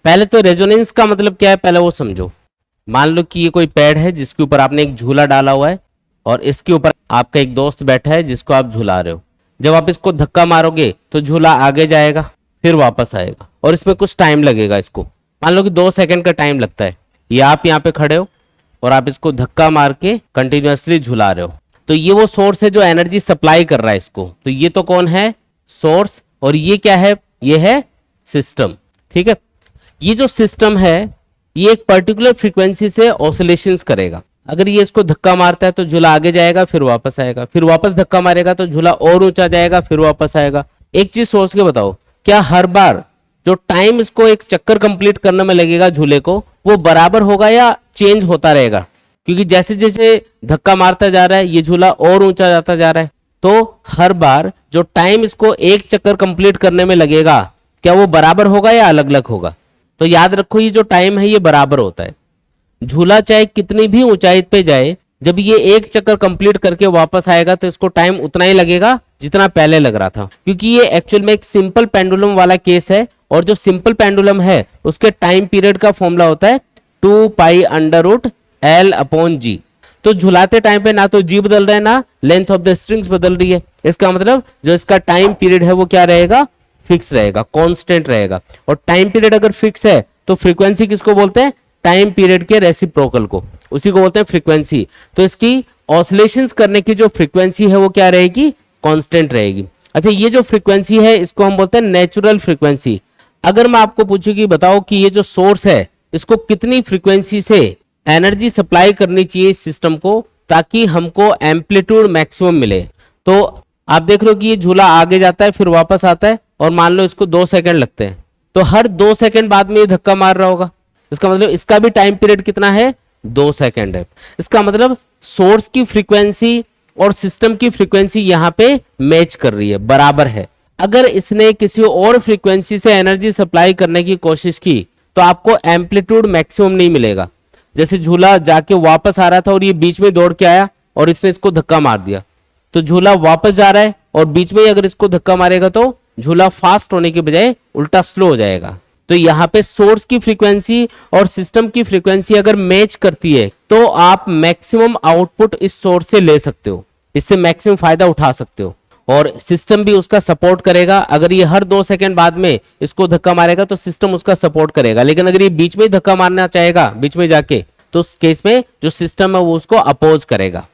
पहले तो रेजोनेंस का मतलब क्या है पहले वो समझो। मान लो कि ये कोई पेड़ है जिसके ऊपर आपने एक झूला डाला हुआ है और इसके ऊपर आपका एक दोस्त बैठा है जिसको आप झूला रहे हो। जब आप इसको धक्का मारोगे तो झूला आगे जाएगा फिर वापस आएगा और इसमें कुछ टाइम लगेगा। इसको मान लो कि 2 सेकंड का टाइम लगता है। ये आप यहाँ पे खड़े हो और आप इसको धक्का मार के कंटिन्यूअसली झूला रहे हो, तो ये वो सोर्स है जो एनर्जी सप्लाई कर रहा है इसको। तो ये तो कौन है? सोर्स। और ये क्या है? ये है सिस्टम। ठीक है, ये जो सिस्टम है ये एक पर्टिकुलर फ्रीक्वेंसी से ऑसिलेशंस करेगा। अगर ये इसको धक्का मारता है तो झूला आगे जाएगा फिर वापस आएगा, फिर वापस धक्का मारेगा तो झूला और ऊंचा जाएगा फिर वापस आएगा। एक चीज सोच के बताओ, क्या हर बार जो टाइम इसको एक चक्कर कंप्लीट करने में लगेगा झूले को वो बराबर होगा या चेंज होता रहेगा? क्योंकि जैसे जैसे धक्का मारता जा रहा है ये झूला और ऊंचा जाता जा रहा है, तो हर बार जो टाइम इसको एक चक्कर कंप्लीट करने में लगेगा क्या वो बराबर होगा या अलग अलग होगा? तो याद रखो ये जो टाइम है ये बराबर होता है। झूला चाहे कितनी भी ऊंचाई पे जाए, जब ये एक चक्कर कंप्लीट करके वापस आएगा तो इसको टाइम उतना ही लगेगा जितना पहले लग रहा था, क्योंकि ये एक्चुअल में एक सिंपल पेंडुलम वाला केस है। और जो सिंपल पेंडुलम है उसके टाइम पीरियड का फॉर्मूला होता है 2π√L/G। तो झुलाते टाइम पे ना तो जी बदल रहा है ना लेंथ ऑफ द स्ट्रिंग्स बदल रही है। इसका मतलब जो इसका टाइम पीरियड है वो क्या रहेगा? फिक्स रहेगा, कांस्टेंट रहेगा। और टाइम पीरियड अगर फिक्स है तो फ्रीक्वेंसी किसको बोलते हैं? टाइम पीरियड के रेसिप्रोकल को, उसी को बोलते हैं फ्रीक्वेंसी। तो इसकी ऑसिलेशंस करने की जो फ्रीक्वेंसी है वो क्या रहेगी? कांस्टेंट रहेगी। अच्छा, ये जो फ्रीक्वेंसी है इसको हम बोलते हैं नेचुरल फ्रीक्वेंसी। अगर मैं आपको पूछूं कि बताओ कि ये जो सोर्स है इसको कितनी फ्रीक्वेंसी से एनर्जी सप्लाई करनी चाहिए इस सिस्टम को ताकि हमको एम्पलीट्यूड मैक्सिमम मिले, तो आप देख रहे हो कि ये झूला आगे जाता है फिर वापस आता है और मान लो इसको 2 सेकंड लगते हैं, तो हर 2 सेकंड बाद में ये धक्का मार रहा होगा। इसका मतलब इसका भी टाइम पीरियड कितना है? 2 सेकंड है। इसका मतलब सोर्स की फ्रीक्वेंसी और सिस्टम की फ्रीक्वेंसी यहाँ पे मैच कर रही है, बराबर है। अगर इसने किसी और फ्रीक्वेंसी से एनर्जी सप्लाई करने की कोशिश की तो आपको एम्पलीट्यूड मैक्सिमम नहीं मिलेगा। जैसे झूला जाके वापस आ रहा था और ये बीच में दौड़ के आया और इसने इसको धक्का मार दिया, तो झूला वापस जा रहा है और बीच में अगर इसको धक्का मारेगा तो झूला फास्ट होने के बजाय उल्टा स्लो हो जाएगा। तो यहाँ पे सोर्स की फ्रीक्वेंसी और सिस्टम की फ्रीक्वेंसी अगर मैच करती है तो आप मैक्सिमम आउटपुट इस सोर्स से ले सकते हो, इससे मैक्सिमम फायदा उठा सकते हो। और सिस्टम भी उसका सपोर्ट करेगा। अगर ये हर 2 सेकंड बाद में इसको धक्का मारेगा तो सिस्टम उसका सपोर्ट करेगा, लेकिन अगर ये बीच में धक्का मारना चाहेगा बीच में जाके तो उस केस में जो सिस्टम है वो उसको अपोज करेगा।